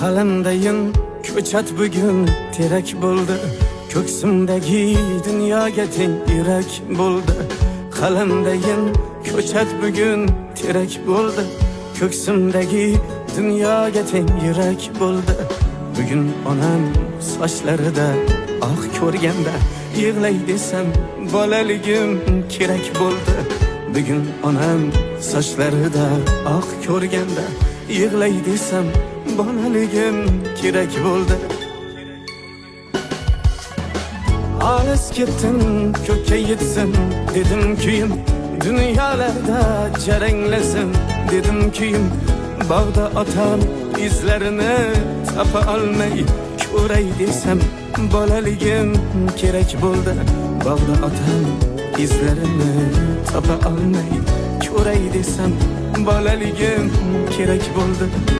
Qalamdayin ko'chat bugun terak bo'ldi. Ko'ksimdagi dunyoga teng yurak bo'ldi. Qalamdayin ko'chat bugun terak bo'ldi. Ko'ksimdagi dunyoga teng yurak bo'ldi. Bugun onam sochlarida oq ko'rganda yig'lay desam bolaligim kerak bo'ldi. Bugun onam sochlarida oq ko'rganda yig'lay desam bolaligim kerak bo'ldi. Olis ketdim ko'kka yetsin dedim kuyim, dunyolarda jaranglasin dedim kuyim. Bog'da otam izlarini topa olmay ko'ray desam bolaligim kerak bo'ldi. Bog'da otam izlarini topa olmay ko'ray desam bolaligim kerak bo'ldi.